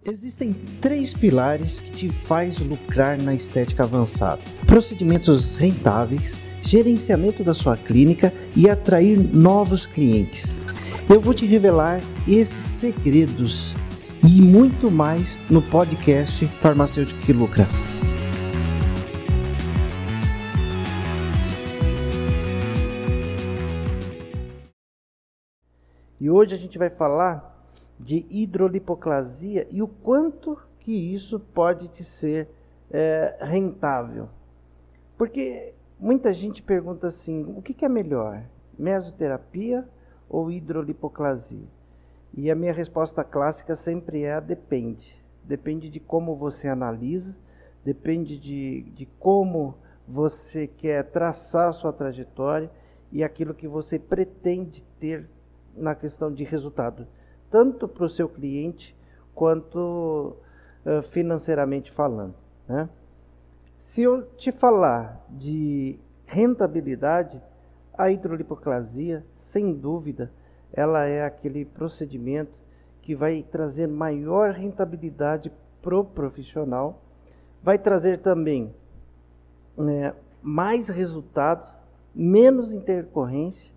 Existem 3 pilares que te faz lucrar na estética avançada: procedimentos rentáveis, gerenciamento da sua clínica e atrair novos clientes. Eu vou te revelar esses segredos e muito mais no podcast Farmacêutico que Lucra. E hoje a gente vai falar de hidrolipoclasia e o quanto que isso pode te ser rentável. Porque muita gente pergunta assim, o que é melhor, mesoterapia ou hidrolipoclasia? E a minha resposta clássica sempre é depende. Depende de como você analisa, depende de como você quer traçar a sua trajetória e aquilo que você pretende ter na questão de resultado, tanto para o seu cliente quanto financeiramente falando, né? Se eu te falar de rentabilidade, a hidrolipoclasia, sem dúvida, ela é aquele procedimento que vai trazer maior rentabilidade para o profissional, vai trazer também mais resultado, menos intercorrência,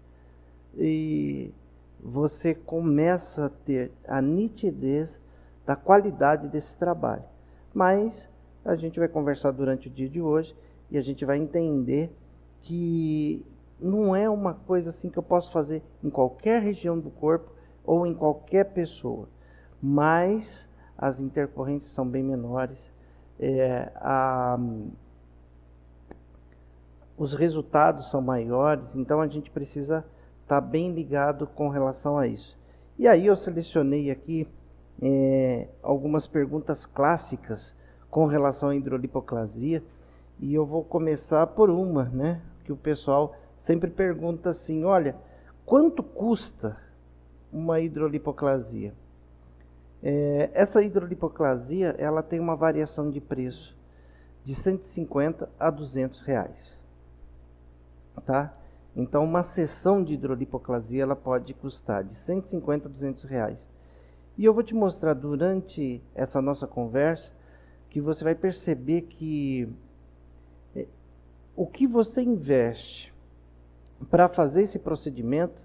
e você começa a ter a nitidez da qualidade desse trabalho. Mas a gente vai conversar durante o dia de hoje e a gente vai entender que não é uma coisa assim que eu posso fazer em qualquer região do corpo ou em qualquer pessoa, mas as intercorrências são bem menores, os resultados são maiores, então a gente precisa estar bem ligado com relação a isso. E aí eu selecionei aqui algumas perguntas clássicas com relação à hidrolipoclasia, e eu vou começar por uma, né, que o pessoal sempre pergunta assim, olha, quanto custa uma hidrolipoclasia? Essa hidrolipoclasia, ela tem uma variação de preço de 150 a 200 reais, tá? Então, uma sessão de hidrolipoclasia ela pode custar de 150 a 200 reais. E eu vou te mostrar durante essa nossa conversa que você vai perceber que o que você investe para fazer esse procedimento,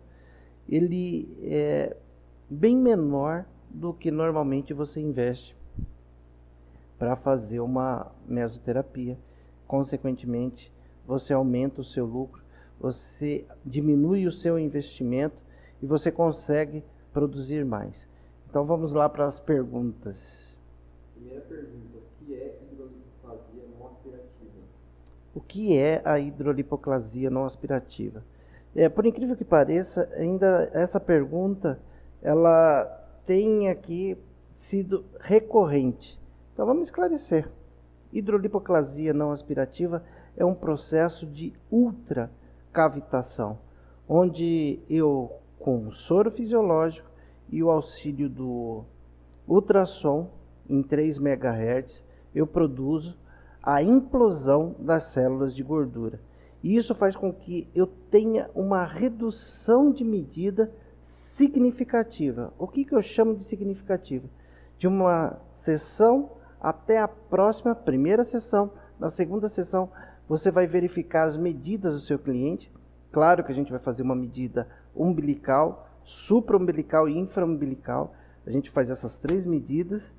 ele é bem menor do que normalmente você investe para fazer uma mesoterapia. Consequentemente, você aumenta o seu lucro, você diminui o seu investimento e você consegue produzir mais. Então vamos lá para as perguntas. Primeira pergunta, o que é hidrolipoclasia não aspirativa? O que é a hidrolipoclasia não aspirativa? Por incrível que pareça, ainda essa pergunta ela tem aqui sido recorrente. Então vamos esclarecer. Hidrolipoclasia não aspirativa é um processo de ultracavitação, onde eu, com o soro fisiológico e o auxílio do ultrassom em 3 MHz, eu produzo a implosão das células de gordura. E isso faz com que eu tenha uma redução de medida significativa. O que eu chamo de significativa? De uma sessão até a próxima primeira sessão. Na segunda sessão, você vai verificar as medidas do seu cliente. Claro que a gente vai fazer uma medida umbilical, supraumbilical e infraumbilical. A gente faz essas 3 medidas.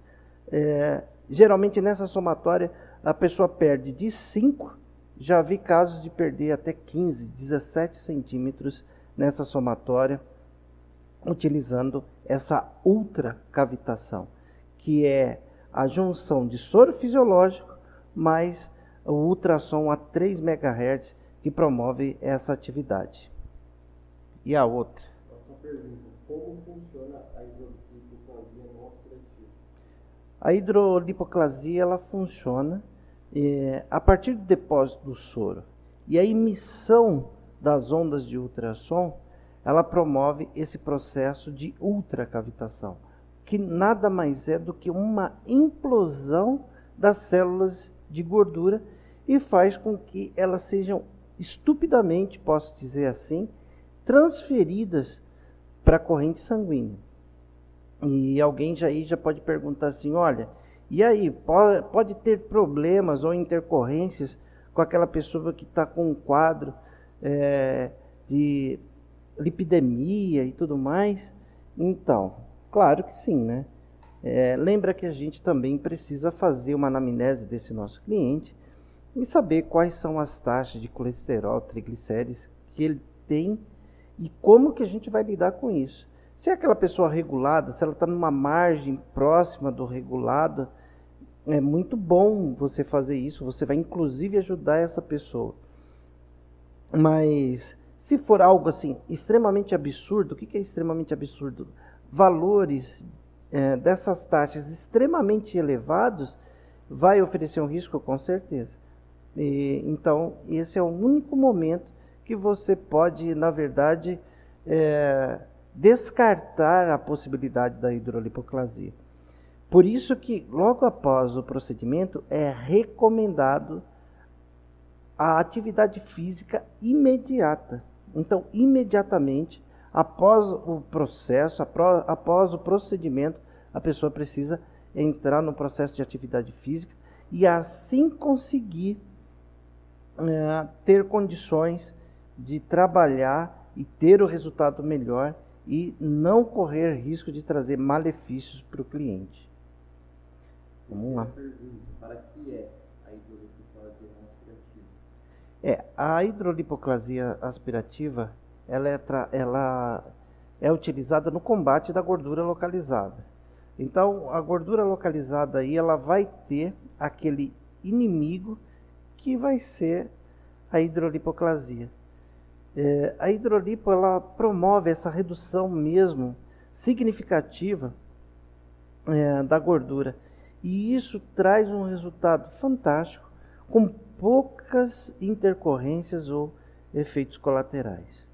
Geralmente nessa somatória a pessoa perde de 5, já vi casos de perder até 15, 17 centímetros nessa somatória, utilizando essa ultracavitação, que é a junção de soro fisiológico mais o ultrassom a 3 MHz que promove essa atividade. E a outra? Próxima pergunta, como funciona a hidrolipoclasia não aspirativa? A hidrolipoclasia ela funciona a partir do depósito do soro. E a emissão das ondas de ultrassom, ela promove esse processo de ultracavitação, que nada mais é do que uma implosão das células de gordura e faz com que elas sejam estupidamente, posso dizer assim, transferidas para a corrente sanguínea. E alguém já pode perguntar assim, olha, e aí, pode ter problemas ou intercorrências com aquela pessoa que está com um quadro de lipidemia e tudo mais? Então, claro que sim, né? Lembra que a gente também precisa fazer uma anamnese desse nosso cliente e saber quais são as taxas de colesterol, triglicérides que ele tem e como que a gente vai lidar com isso. Se é aquela pessoa regulada, se ela está numa margem próxima do regulado, é muito bom você fazer isso, você vai inclusive ajudar essa pessoa. Mas se for algo assim extremamente absurdo, o que é extremamente absurdo? Valores dessas taxas extremamente elevados vai oferecer um risco com certeza. Então esse é o único momento que você pode, na verdade, descartar a possibilidade da hidrolipoclasia. Por isso que logo após o procedimento é recomendado a atividade física imediata. Então, imediatamente, após o processo, após o procedimento, a pessoa precisa entrar no processo de atividade física e assim conseguir ter condições de trabalhar e ter o resultado melhor e não correr risco de trazer malefícios para o cliente. Vamos lá. Para que é a hidrolipoclasia não aspirativa? A hidrolipoclasia aspirativa ela é utilizada no combate da gordura localizada. Então, a gordura localizada aí ela vai ter aquele inimigo que vai ser a hidrolipoclasia. A hidrolipo ela promove essa redução mesmo significativa da gordura. E isso traz um resultado fantástico, com poucas intercorrências ou efeitos colaterais.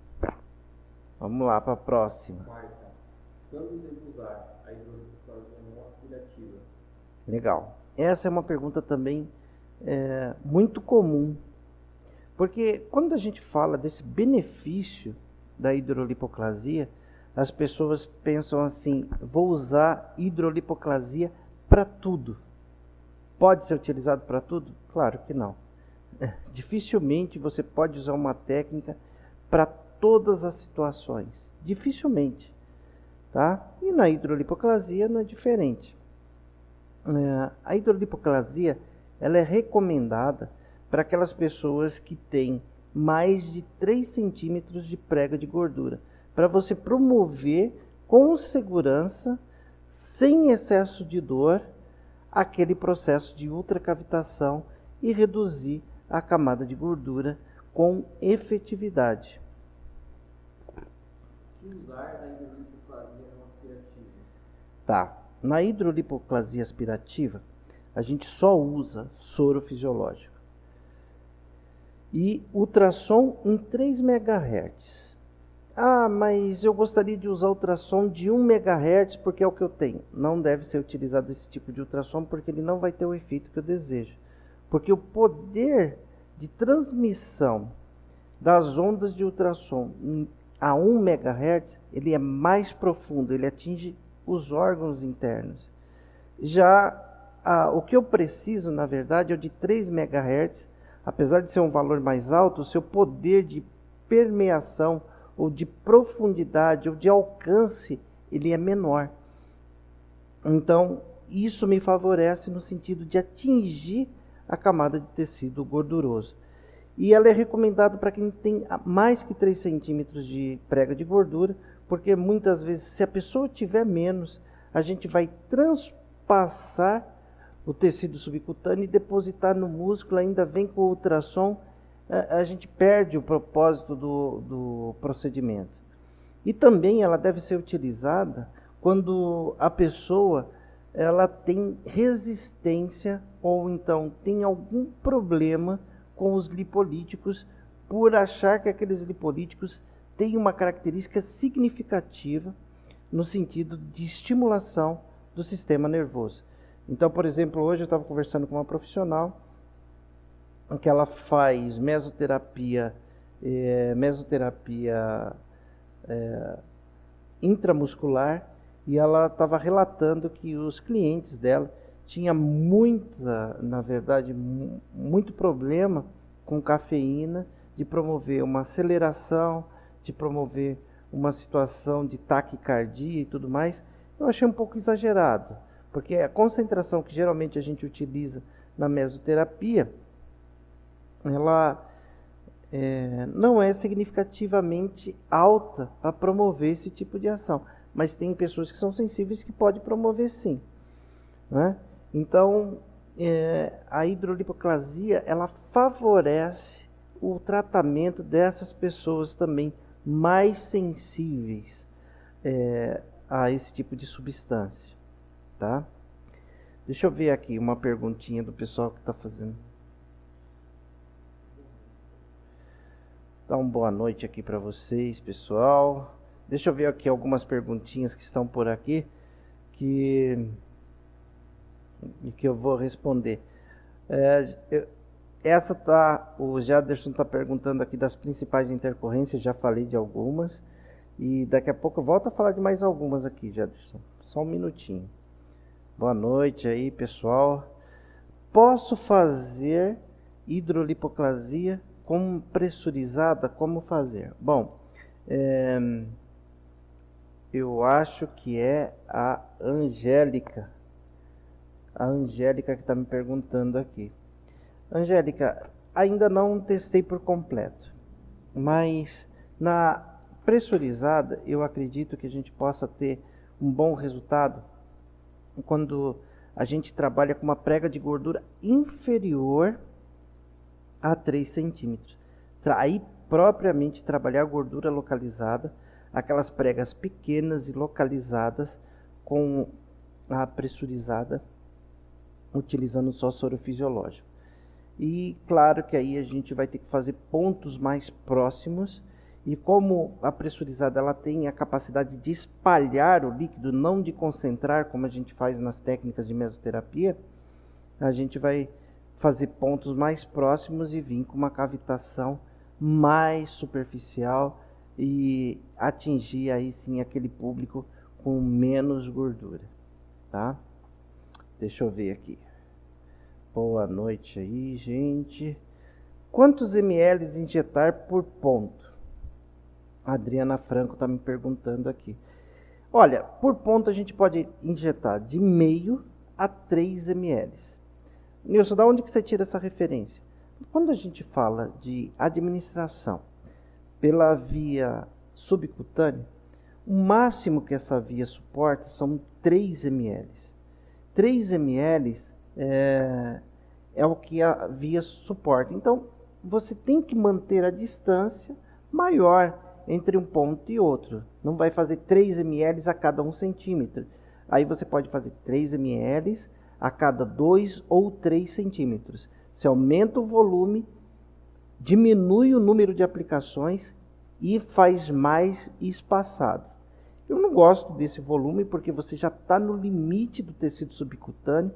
Vamos lá para a próxima. Quarta, quando devo usar a hidrolipoclasia não aspirativa? Legal. Essa é uma pergunta também muito comum, porque quando a gente fala desse benefício da hidrolipoclasia, as pessoas pensam assim, vou usar hidrolipoclasia para tudo. Pode ser utilizado para tudo? Claro que não. Dificilmente você pode usar uma técnica para todas as situações. Dificilmente. Tá? E na hidrolipoclasia não é diferente. A hidrolipoclasia ela é recomendada para aquelas pessoas que têm mais de 3 centímetros de prega de gordura, para você promover com segurança, sem excesso de dor, aquele processo de ultracavitação e reduzir a camada de gordura com efetividade. O que usar na hidrolipoclasia não aspirativa? Tá. Na hidrolipoclasia aspirativa, a gente só usa soro fisiológico e ultrassom em 3 MHz. Ah, mas eu gostaria de usar ultrassom de 1 MHz porque é o que eu tenho. Não deve ser utilizado esse tipo de ultrassom porque ele não vai ter o efeito que eu desejo. Porque o poder de transmissão das ondas de ultrassom a 1 MHz, ele é mais profundo, ele atinge os órgãos internos. Já o que eu preciso, na verdade, é o de 3 MHz. Apesar de ser um valor mais alto, o seu poder de permeação ou de profundidade ou de alcance, ele é menor. Então, isso me favorece no sentido de atingir a camada de tecido gorduroso. E ela é recomendada para quem tem mais que 3 centímetros de prega de gordura, porque muitas vezes, se a pessoa tiver menos, a gente vai transpassar o tecido subcutâneo e depositar no músculo, ainda vem com o ultrassom, a gente perde o propósito do procedimento. E também ela deve ser utilizada quando a pessoa ela tem resistência ou então tem algum problema com os lipolíticos, por achar que aqueles lipolíticos têm uma característica significativa no sentido de estimulação do sistema nervoso. Então, por exemplo, hoje eu estava conversando com uma profissional que ela faz mesoterapia intramuscular e ela estava relatando que os clientes dela tinham na verdade, muito problema com cafeína, de promover uma aceleração, de promover uma situação de taquicardia e tudo mais. Eu achei um pouco exagerado, porque a concentração que geralmente a gente utiliza na mesoterapia, ela não é significativamente alta para promover esse tipo de ação, mas tem pessoas que são sensíveis que pode promover sim, né? Então, a hidrolipoclasia, ela favorece o tratamento dessas pessoas também mais sensíveis a esse tipo de substância, tá? Deixa eu ver aqui uma perguntinha do pessoal que está fazendo. Dá uma boa noite aqui para vocês, pessoal. Deixa eu ver aqui algumas perguntinhas que estão por aqui que eu vou responder. O Jaderson está perguntando aqui das principais intercorrências, já falei de algumas. E daqui a pouco eu volto a falar de mais algumas aqui, Jaderson. Só um minutinho. Boa noite aí, pessoal. Posso fazer hidrolipoclasia com pressurizada? Como fazer? Bom, eu acho que é a Angélica. A Angélica que está me perguntando aqui. Angélica, ainda não testei por completo, mas na pressurizada eu acredito que a gente possa ter um bom resultado quando a gente trabalha com uma prega de gordura inferior a 3 centímetros. Aí propriamente trabalhar a gordura localizada, aquelas pregas pequenas e localizadas com a pressurizada, utilizando só soro fisiológico. E claro que aí a gente vai ter que fazer pontos mais próximos, e como a pressurizada ela tem a capacidade de espalhar o líquido, não de concentrar, como a gente faz nas técnicas de mesoterapia, a gente vai fazer pontos mais próximos e vir com uma cavitação mais superficial e atingir aí sim aquele público com menos gordura, tá? Deixa eu ver aqui. Boa noite aí, gente. Quantos ml injetar por ponto? A Adriana Franco está me perguntando aqui. Olha, por ponto a gente pode injetar de meio a 3 ml. Nilson, da onde que você tira essa referência? Quando a gente fala de administração pela via subcutânea, o máximo que essa via suporta são 3 ml. 3 ml é o que a via suporta. Então, você tem que manter a distância maior entre um ponto e outro. Não vai fazer 3 ml a cada 1 centímetro. Aí você pode fazer 3 ml a cada 2 ou 3 centímetros. Você aumenta o volume, diminui o número de aplicações e faz mais espaçado. Eu não gosto desse volume porque você já está no limite do tecido subcutâneo.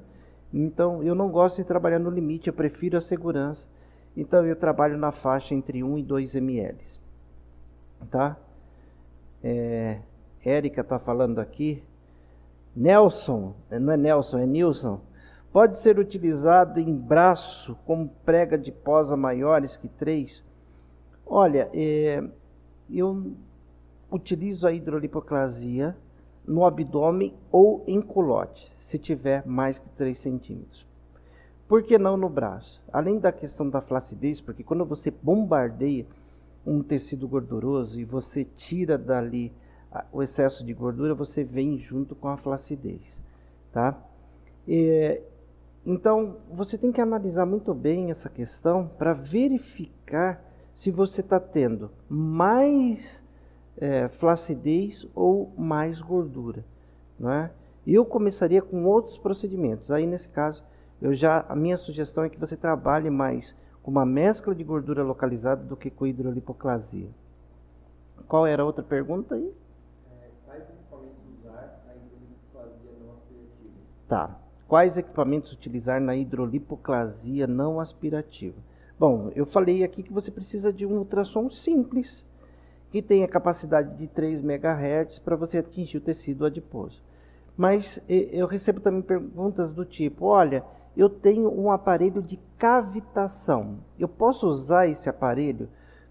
Então eu não gosto de trabalhar no limite, eu prefiro a segurança. Então eu trabalho na faixa entre 1 e 2 ml. Tá? Érica está falando aqui. Nelson, não é Nelson, é Nilson. Pode ser utilizado em braço como prega de posa maiores que 3? Olha, eu utilizo a hidrolipoclasia no abdômen ou em culote, se tiver mais que 3 centímetros. Por que não no braço? Além da questão da flacidez, porque quando você bombardeia um tecido gorduroso e você tira dali o excesso de gordura, você vem junto com a flacidez, tá? Então, você tem que analisar muito bem essa questão para verificar se você está tendo mais flacidez ou mais gordura, não é? Eu começaria com outros procedimentos. Aí, nesse caso, a minha sugestão é que você trabalhe mais com uma mescla de gordura localizada do que com hidrolipoclasia. Qual era a outra pergunta aí? Quais equipamentos usar na hidrolipoclasia não aspirativa? Tá. Quais equipamentos utilizar na hidrolipoclasia não aspirativa? Bom, eu falei aqui que você precisa de um ultrassom simples, que tem a capacidade de 3 MHz para você atingir o tecido adiposo. Mas eu recebo também perguntas do tipo, olha, eu tenho um aparelho de cavitação. Eu posso usar esse aparelho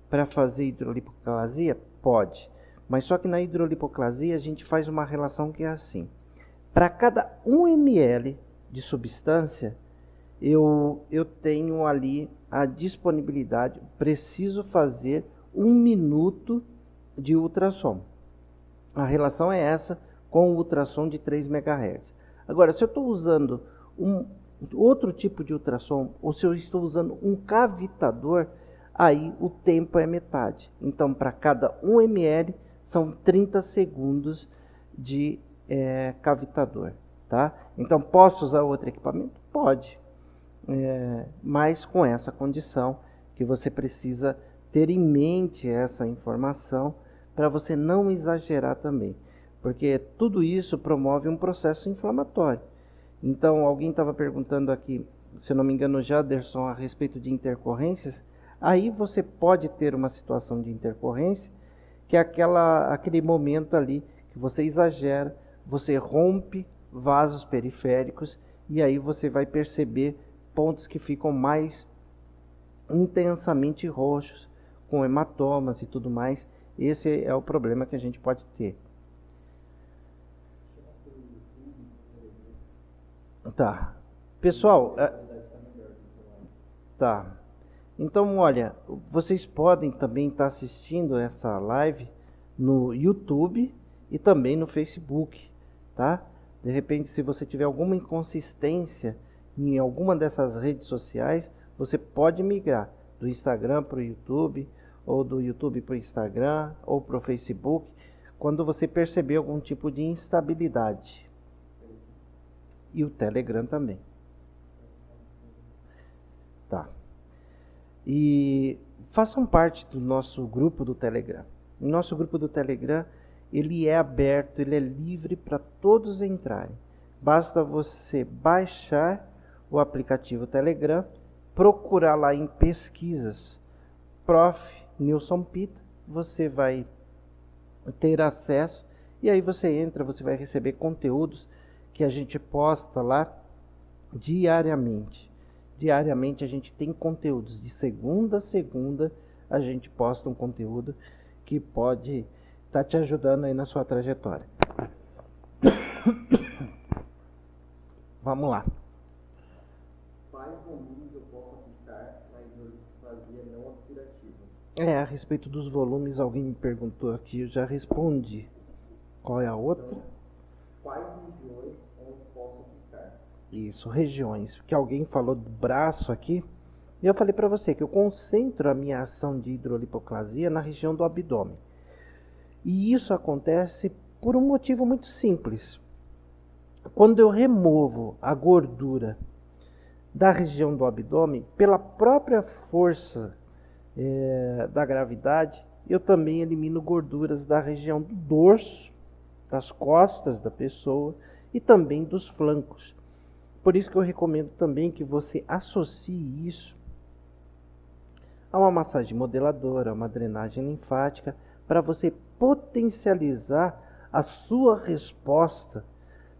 para fazer hidrolipoplasia? Pode. Mas só que na hidrolipoplasia a gente faz uma relação que é assim. Para cada 1 ml de substância, eu tenho ali a disponibilidade, preciso fazer 1 minuto de ultrassom. A relação é essa com o ultrassom de 3 MHz. Agora, se eu estou usando outro tipo de ultrassom, ou se eu estou usando um cavitador, aí o tempo é metade. Então, para cada 1 ml, são 30 segundos de cavitador. Tá? Então, posso usar outro equipamento? Pode. Mas com essa condição que você precisa ter em mente essa informação para você não exagerar também. Porque tudo isso promove um processo inflamatório. Então, alguém estava perguntando aqui, se eu não me engano, o Jaderson, a respeito de intercorrências. Aí você pode ter uma situação de intercorrência, que é aquele momento ali que você exagera, você rompe vasos periféricos, e aí você vai perceber pontos que ficam mais intensamente roxos, com hematomas e tudo mais. Esse é o problema que a gente pode ter. Tá. Pessoal, tá. Então, olha, vocês podem também estar assistindo essa live no YouTube e também no Facebook, tá? De repente, se você tiver alguma inconsistência em alguma dessas redes sociais, você pode migrar do Instagram para o YouTube, ou do YouTube para o Instagram, ou para o Facebook, quando você perceber algum tipo de instabilidade. E o Telegram também. Tá. E façam parte do nosso grupo do Telegram. O nosso grupo do Telegram, ele é aberto, ele é livre para todos entrarem. Basta você baixar o aplicativo Telegram, procurar lá em pesquisas Prof. Nilson Pita, você vai ter acesso, e aí você entra, você vai receber conteúdos que a gente posta lá diariamente. Diariamente a gente tem conteúdos, de segunda a segunda a gente posta um conteúdo que pode estar te ajudando aí na sua trajetória. Vamos lá. Quais volumes eu posso aplicar na hidrolipoplasia não aspirativa? A respeito dos volumes, alguém me perguntou aqui, eu já respondi. Qual é a outra? Então, quais regiões onde posso aplicar? Isso, regiões. Que alguém falou do braço aqui. E eu falei para você que eu concentro a minha ação de hidrolipoplasia na região do abdômen. E isso acontece por um motivo muito simples. Quando eu removo a gordura da região do abdômen, pela própria força da gravidade, eu também elimino gorduras da região do dorso, das costas da pessoa e também dos flancos. Por isso que eu recomendo também que você associe isso a uma massagem modeladora, a uma drenagem linfática, para você potencializar a sua resposta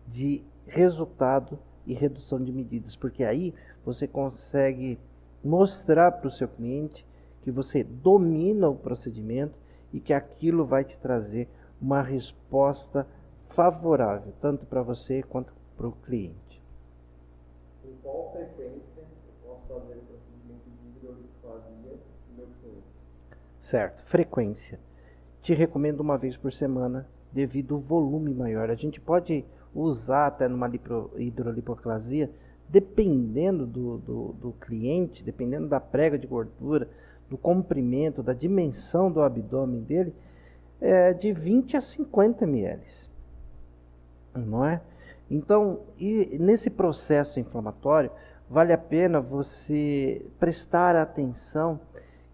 de resultado e redução de medidas, porque aí você consegue mostrar para o seu cliente que você domina o procedimento e que aquilo vai te trazer uma resposta favorável, tanto para você quanto para o cliente. Com qual frequência eu posso fazer o procedimento de hidrolipoplasia no meu cliente? Certo, frequência. Te recomendo uma vez por semana, devido ao volume maior. A gente pode usar até numa hidrolipoplasia, dependendo do cliente, dependendo da prega de gordura, do comprimento, da dimensão do abdômen dele, de 20 a 50 ml. Não é? Então, e nesse processo inflamatório, vale a pena você prestar atenção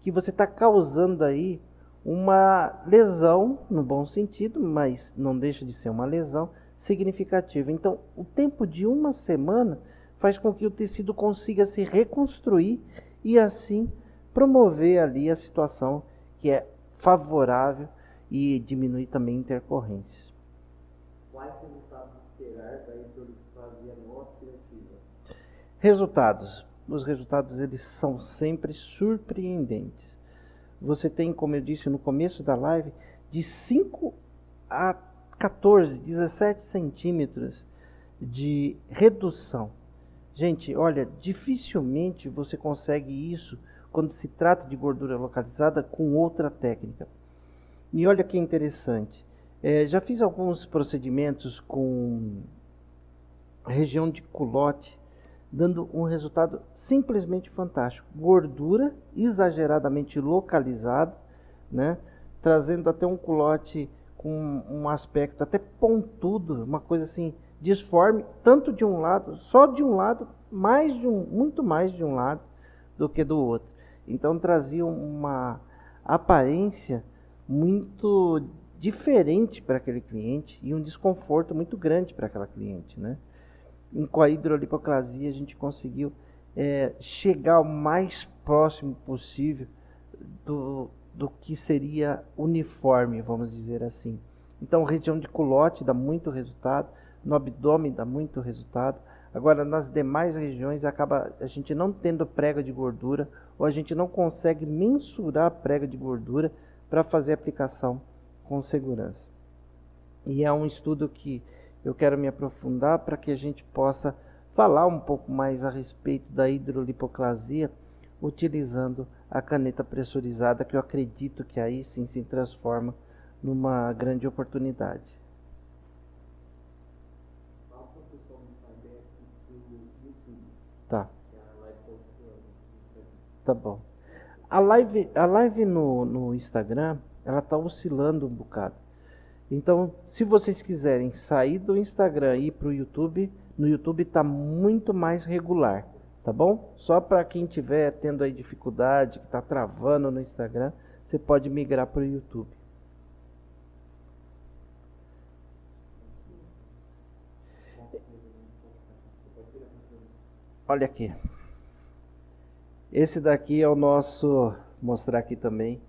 que você está causando aí uma lesão, no bom sentido, mas não deixa de ser uma lesão significativa. Então, o tempo de uma semana faz com que o tecido consiga se reconstruir e assim promover ali a situação que é favorável e diminuir também intercorrências. Quais resultados esperar da hidrolipoplasia não aspirativa? Resultados. Os resultados eles são sempre surpreendentes. Você tem, como eu disse no começo da live, de 5 a 14, 17 centímetros de redução. Gente, olha, dificilmente você consegue isso quando se trata de gordura localizada com outra técnica. E olha que interessante, já fiz alguns procedimentos com região de culote, dando um resultado simplesmente fantástico. Gordura exageradamente localizada, né? Trazendo até um culote com um aspecto até pontudo, uma coisa assim, disforme, tanto de um lado, só de um lado, muito mais de um lado do que do outro. Então trazia uma aparência muito diferente para aquele cliente e um desconforto muito grande para aquela cliente, né? Com a hidrolipoplasia a gente conseguiu chegar o mais próximo possível do que seria uniforme, vamos dizer assim. Então, região de culote dá muito resultado, no abdômen dá muito resultado. Agora, nas demais regiões, acaba a gente não tendo prega de gordura, ou a gente não consegue mensurar a prega de gordura para fazer a aplicação com segurança. E é um estudo que eu quero me aprofundar para que a gente possa falar um pouco mais a respeito da hidrolipoplasia, utilizando a caneta pressurizada, que eu acredito que aí sim se transforma numa grande oportunidade. Tá. Tá bom. A live no Instagram, ela tá oscilando um bocado. Então, se vocês quiserem sair do Instagram e ir para o YouTube, no YouTube está muito mais regular, tá bom? Só para quem estiver tendo aí dificuldade, que está travando no Instagram, você pode migrar para o YouTube. Olha aqui. Esse daqui é o nosso, vou mostrar aqui também,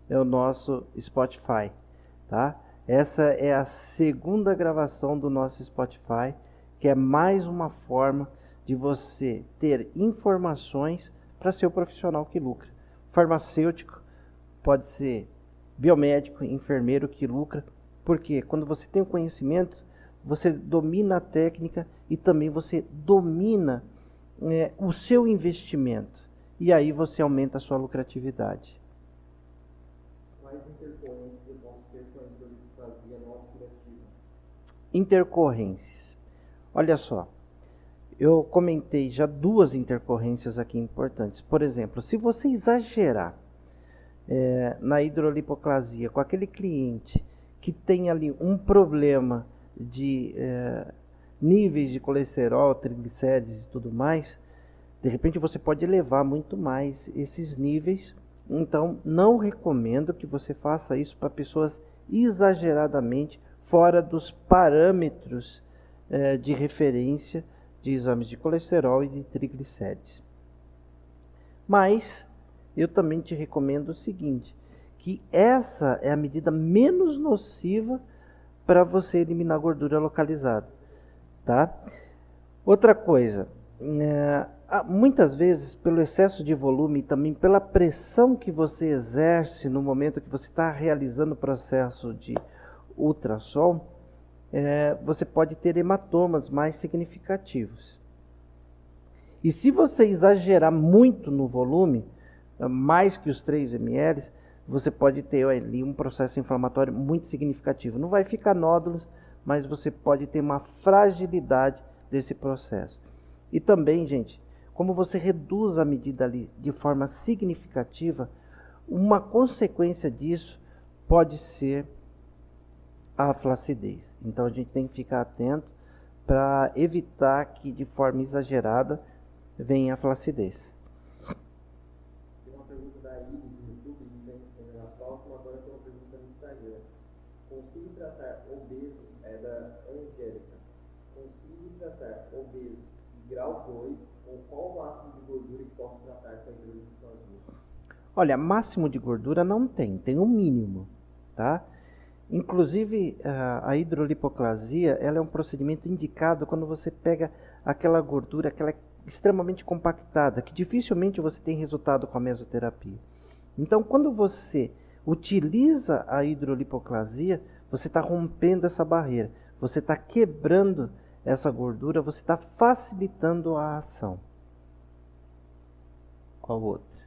é o nosso Spotify, tá? Essa é a segunda gravação do nosso Spotify, que é mais uma forma de você ter informações para ser o profissional que lucra. Farmacêutico, pode ser biomédico, enfermeiro que lucra, porque quando você tem o conhecimento, você domina a técnica e também você domina o seu investimento. E aí você aumenta a sua lucratividade. Quais intercorrências eu posso ter com a hidrolipoplasia não aspirativa? Intercorrências. Olha só, eu comentei já 2 intercorrências aqui importantes. Por exemplo, se você exagerar na hidrolipoplasia com aquele cliente que tem ali um problema de níveis de colesterol, triglicérides e tudo mais, de repente você pode elevar muito mais esses níveis. Então, não recomendo que você faça isso para pessoas exageradamente fora dos parâmetros de referência de exames de colesterol e de triglicérides. Mas eu também te recomendo o seguinte, que essa é a medida menos nociva para você eliminar gordura localizada, tá? Outra coisa, muitas vezes pelo excesso de volume e também pela pressão que você exerce no momento que você está realizando o processo de ultrassom, você pode ter hematomas mais significativos. E se você exagerar muito no volume, mais que os 3 ml, você pode ter ali um processo inflamatório muito significativo. Não vai ficar nódulos, mas você pode ter uma fragilidade desse processo. E também, gente, como você reduz a medida ali de forma significativa, uma consequência disso pode ser a flacidez. Então a gente tem que ficar atento para evitar que de forma exagerada venha a flacidez. Tem uma pergunta da Iris no YouTube, e vem respondendo a próxima, agora tem uma pergunta no Instagram. Consigo tratar obesos, é da Angélica. Consigo tratar obesos de grau 2, ou qual o máximo de gordura que posso tratar com a hidrolipoplasia? Olha, máximo de gordura não tem, tem um mínimo, tá? Inclusive, a hidrolipoclasia, ela é um procedimento indicado quando você pega aquela gordura, aquela extremamente compactada, que dificilmente você tem resultado com a mesoterapia. Então, quando você utiliza a hidrolipoclasia, você está rompendo essa barreira, você está quebrando essa gordura, você está facilitando a ação. Qual outra?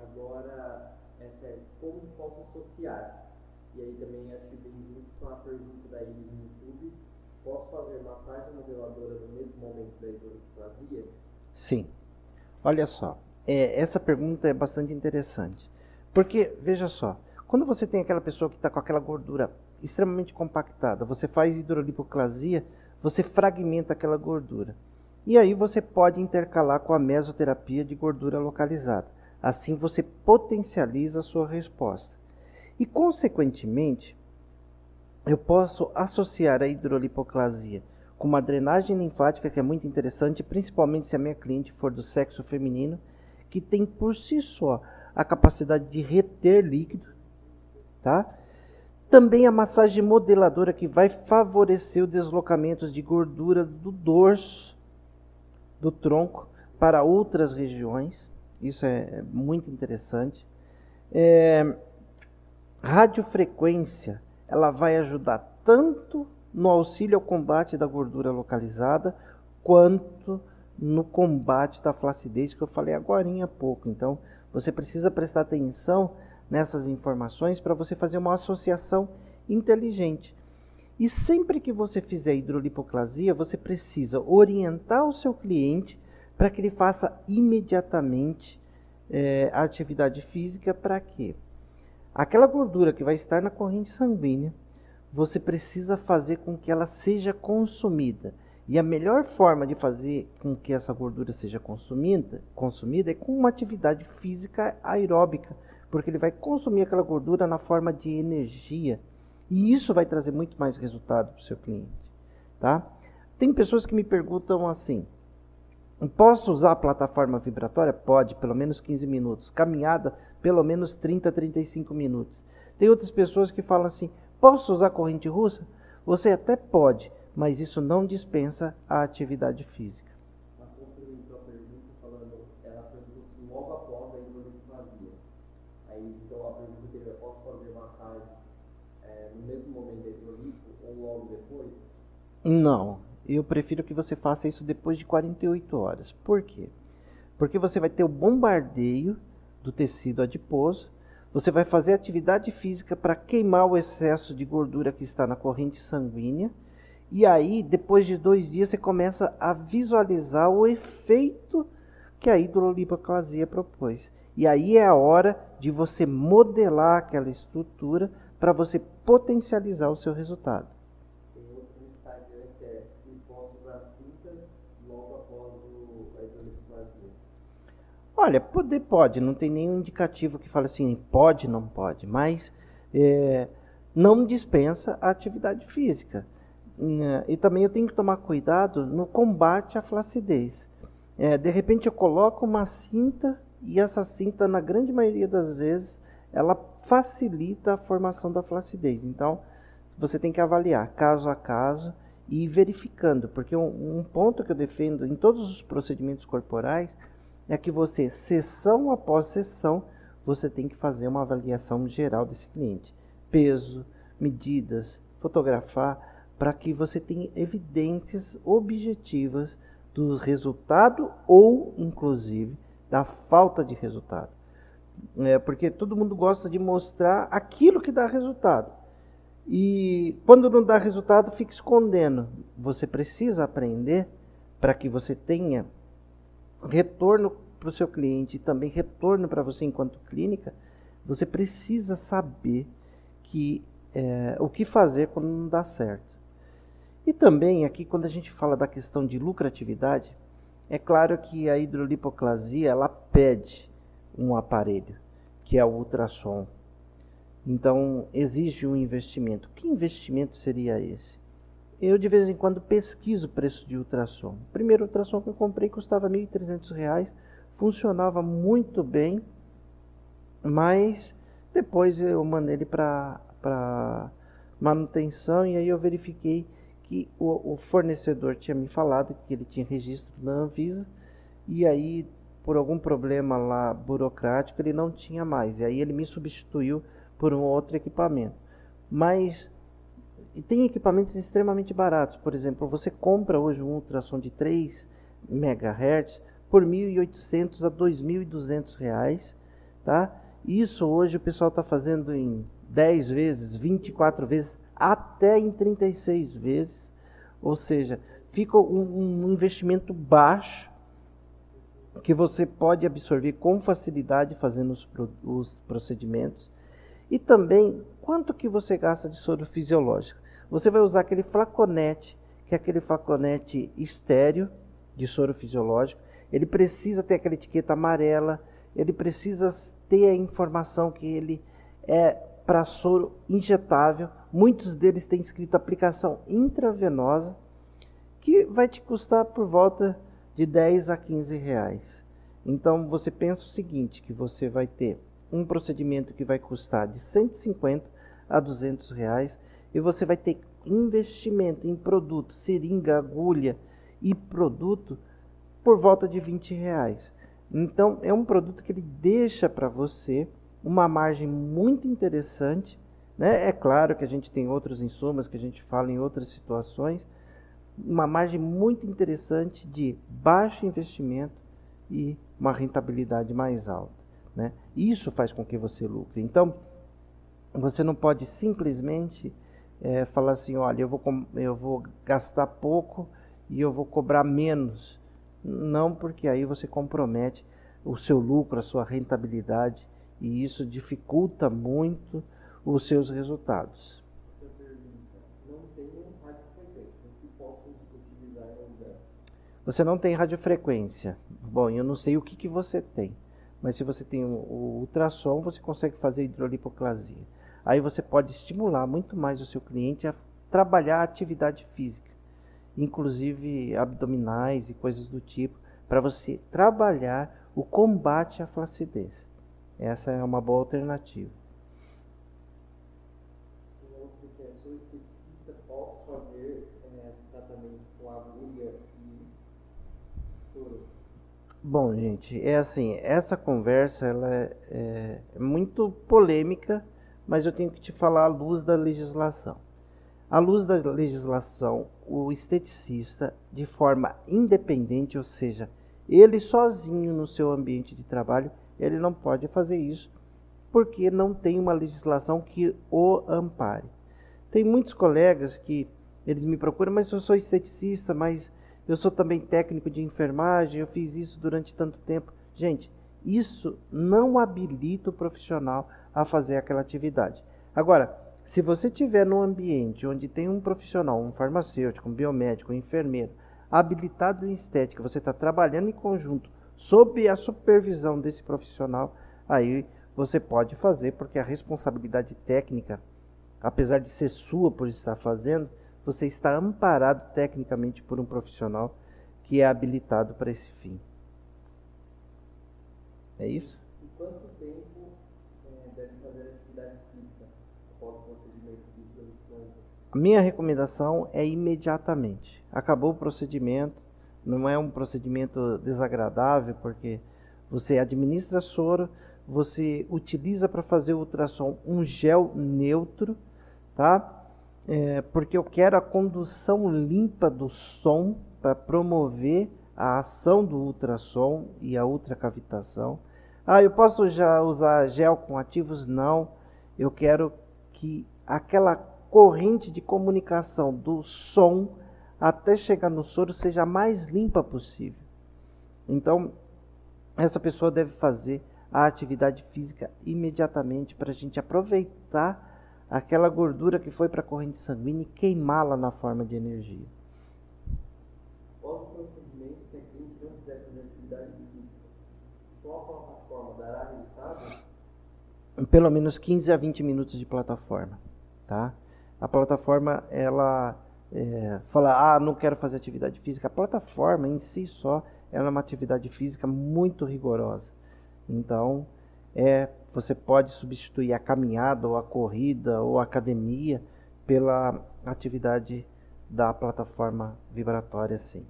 Agora, essa é como posso associar? E aí também acho que vem junto com a pergunta da Iris no YouTube. Posso fazer massagem modeladora no mesmo momento da hidrolipoclasia? Sim. Olha só, essa pergunta é bastante interessante. Porque, veja só, quando você tem aquela pessoa que está com aquela gordura extremamente compactada, você faz hidrolipoclasia, você fragmenta aquela gordura. E aí você pode intercalar com a mesoterapia de gordura localizada. Assim você potencializa a sua resposta. E, consequentemente, eu posso associar a hidrolipoclasia com uma drenagem linfática, que é muito interessante, principalmente se a minha cliente for do sexo feminino, que tem por si só a capacidade de reter líquido, tá? Também a massagem modeladora, que vai favorecer o deslocamento de gordura do dorso, do tronco, para outras regiões. Isso é muito interessante. Radiofrequência, ela vai ajudar tanto no auxílio ao combate da gordura localizada, quanto no combate da flacidez, que eu falei agorinha há pouco. Então, você precisa prestar atenção nessas informações para você fazer uma associação inteligente. E sempre que você fizer hidrolipoclasia, você precisa orientar o seu cliente para que ele faça imediatamente a atividade física. Para quê? Aquela gordura que vai estar na corrente sanguínea, você precisa fazer com que ela seja consumida. E a melhor forma de fazer com que essa gordura seja consumida é com uma atividade física aeróbica, porque ele vai consumir aquela gordura na forma de energia. E isso vai trazer muito mais resultado para o seu cliente. Tá? Tem pessoas que me perguntam assim: posso usar a plataforma vibratória? Pode, pelo menos 15 minutos. Caminhada, pelo menos 30 a 35 minutos. Tem outras pessoas que falam assim: posso usar corrente russa? Você até pode, mas isso não dispensa a atividade física. Ela complementou a pergunta falando, ela perguntou se logo após a hidrolipoclasia. Aí então a pergunta dele é: posso fazer massagem no mesmo momento da hidrolipo ou logo depois? Não, eu prefiro que você faça isso depois de 48 horas. Por quê? Porque você vai ter o bombardeio do tecido adiposo, você vai fazer atividade física para queimar o excesso de gordura que está na corrente sanguínea, e aí, depois de 2 dias, você começa a visualizar o efeito que a hidrolipoclasia propôs. E aí é a hora de você modelar aquela estrutura para você potencializar o seu resultado. Tem outro no Instagram que é: se posso usar cinta logo após a hidrolipoclasia. Olha, pode, não tem nenhum indicativo que fale assim, pode, não pode, mas não dispensa a atividade física. E também eu tenho que tomar cuidado no combate à flacidez. De repente eu coloco uma cinta, e essa cinta, na grande maioria das vezes, ela facilita a formação da flacidez. Então, você tem que avaliar caso a caso e ir verificando, porque um ponto que eu defendo em todos os procedimentos corporais é que você, sessão após sessão, você tem que fazer uma avaliação geral desse cliente. Peso, medidas, fotografar, para que você tenha evidências objetivas do resultado ou, inclusive, da falta de resultado. Porque todo mundo gosta de mostrar aquilo que dá resultado. E quando não dá resultado, fica escondendo. Você precisa aprender, para que você tenha retorno para o seu cliente e também retorno para você enquanto clínica, você precisa saber o que fazer quando não dá certo. E também aqui, quando a gente fala da questão de lucratividade, é claro que a hidrolipoclasia, ela pede um aparelho, que é o ultrassom. Então, exige um investimento. Que investimento seria esse? Eu, de vez em quando, pesquiso o preço de ultrassom. O primeiro ultrassom que eu comprei custava R$ 1.300, funcionava muito bem, mas depois eu mandei ele para manutenção, e aí eu verifiquei que o fornecedor tinha me falado que ele tinha registro na Anvisa, e aí por algum problema lá burocrático ele não tinha mais, e aí ele me substituiu por um outro equipamento. Mas tem equipamentos extremamente baratos. Por exemplo, você compra hoje um ultrassom de 3 MHz por R$ 1.800 a R$ 2.200, tá? Isso hoje o pessoal está fazendo em 10 vezes, 24 vezes, até em 36 vezes. Ou seja, fica um investimento baixo que você pode absorver com facilidade fazendo os procedimentos. E também, quanto que você gasta de soro fisiológico? Você vai usar aquele flaconete, que é aquele flaconete estéreo de soro fisiológico. Ele precisa ter aquela etiqueta amarela, ele precisa ter a informação que ele é para soro injetável. Muitos deles têm escrito aplicação intravenosa, que vai te custar por volta de 10 a 15 reais. Então você pensa o seguinte, que você vai ter um procedimento que vai custar de 150 a 200 reais, e você vai ter investimento em produto, seringa, agulha e produto por volta de 20 reais. Então é um produto que ele deixa para você uma margem muito interessante, né? É claro que a gente tem outros insumos que a gente fala em outras situações, uma margem muito interessante de baixo investimento e uma rentabilidade mais alta, né? Isso faz com que você lucre. Então, você não pode simplesmente falar assim, olha, eu vou gastar pouco e eu vou cobrar menos. Não, porque aí você compromete o seu lucro, a sua rentabilidade, e isso dificulta muito os seus resultados. Você não tem radiofrequência. Bom, eu não sei o que você tem, mas se você tem o ultrassom, você consegue fazer hidrolipoclasia. Aí você pode estimular muito mais o seu cliente a trabalhar a atividade física, inclusive abdominais e coisas do tipo, para você trabalhar o combate à flacidez. Essa é uma boa alternativa. Sou esteticista, posso fazer tratamento com agulha e soro? Bom, gente, é assim, essa conversa ela é muito polêmica, mas eu tenho que te falar à luz da legislação. À luz da legislação, o esteticista, de forma independente, ou seja, ele sozinho no seu ambiente de trabalho, ele não pode fazer isso, porque não tem uma legislação que o ampare. Tem muitos colegas que eles me procuram, mas eu sou esteticista, mas eu sou também técnico de enfermagem, eu fiz isso durante tanto tempo. Gente, isso não habilita o profissional a fazer aquela atividade. Agora, se você estiver num ambiente onde tem um profissional, um farmacêutico, um biomédico, um enfermeiro, habilitado em estética, você está trabalhando em conjunto, sob a supervisão desse profissional, aí você pode fazer, porque a responsabilidade técnica, apesar de ser sua por estar fazendo, você está amparado tecnicamente por um profissional que é habilitado para esse fim. É isso? E quanto tempo deve fazer atividade física após o procedimento de hidrolicose? A minha recomendação é imediatamente. Acabou o procedimento, não é um procedimento desagradável, porque você administra soro, você utiliza para fazer o ultrassom um gel neutro, tá? Porque eu quero a condução limpa do som para promover a ação do ultrassom e a ultracavitação. Eu posso já usar gel com ativos? Não. Eu quero que aquela corrente de comunicação do som até chegar no soro seja a mais limpa possível. Então, essa pessoa deve fazer a atividade física imediatamente para a gente aproveitar aquela gordura que foi para a corrente sanguínea e queimá-la na forma de energia. Após o procedimento, se a cliente não quiser fazer atividade física, só a plataforma dará resultado? Pelo menos 15 a 20 minutos de plataforma, tá? A plataforma, ela fala, não quero fazer atividade física. A plataforma em si só, ela é uma atividade física muito rigorosa. Então, você pode substituir a caminhada, ou a corrida, ou a academia pela atividade da plataforma vibratória, sim.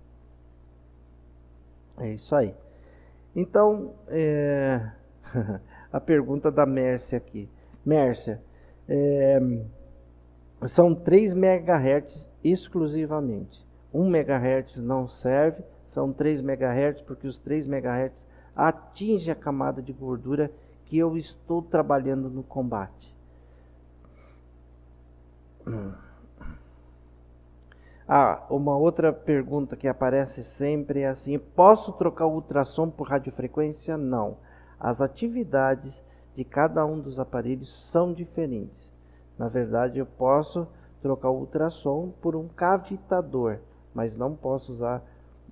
É isso aí. Então, a pergunta da Mércia aqui. Mércia, são 3 MHz exclusivamente. 1 MHz não serve, são 3 MHz porque os 3 MHz atingem a camada de gordura que eu estou trabalhando no combate. Uma outra pergunta que aparece sempre é assim: posso trocar o ultrassom por radiofrequência? Não. As atividades de cada um dos aparelhos são diferentes. Na verdade, eu posso trocar o ultrassom por um cavitador, mas não posso usar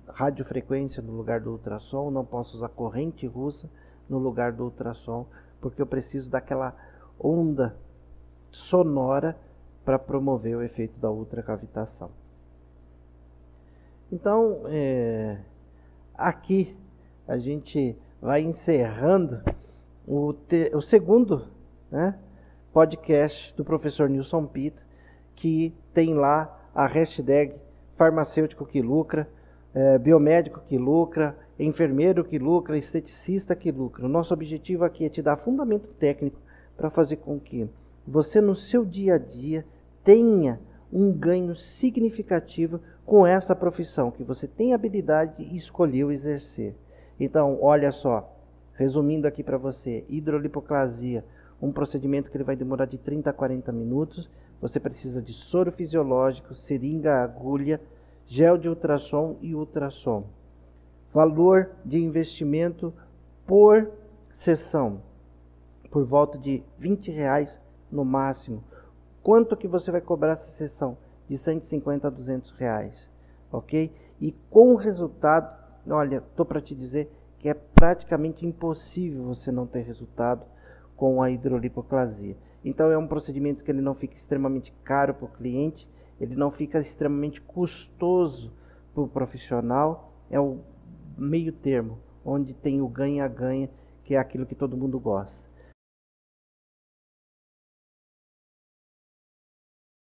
radiofrequência no lugar do ultrassom, não posso usar corrente russa no lugar do ultrassom, porque eu preciso daquela onda sonora para promover o efeito da ultracavitação. Então, aqui a gente vai encerrando o segundo, né, podcast do professor Nilson Pita, que tem lá a hashtag farmacêutico que lucra, biomédico que lucra, enfermeiro que lucra, esteticista que lucra. O nosso objetivo aqui é te dar fundamento técnico para fazer com que você no seu dia a dia tenha um ganho significativo com essa profissão que você tem habilidade e escolheu exercer. Então, olha só, resumindo aqui para você, hidrolipoclasia, um procedimento que ele vai demorar de 30 a 40 minutos. Você precisa de soro fisiológico, seringa, agulha, gel de ultrassom e ultrassom. Valor de investimento por sessão, por volta de R$20 no máximo. Quanto que você vai cobrar essa sessão? De 150 a R$200, ok? E com o resultado, olha, estou para te dizer que é praticamente impossível você não ter resultado com a hidrolipoclasia. Então é um procedimento que ele não fica extremamente caro para o cliente, ele não fica extremamente custoso para o profissional, é o meio termo, onde tem o ganha-ganha, que é aquilo que todo mundo gosta.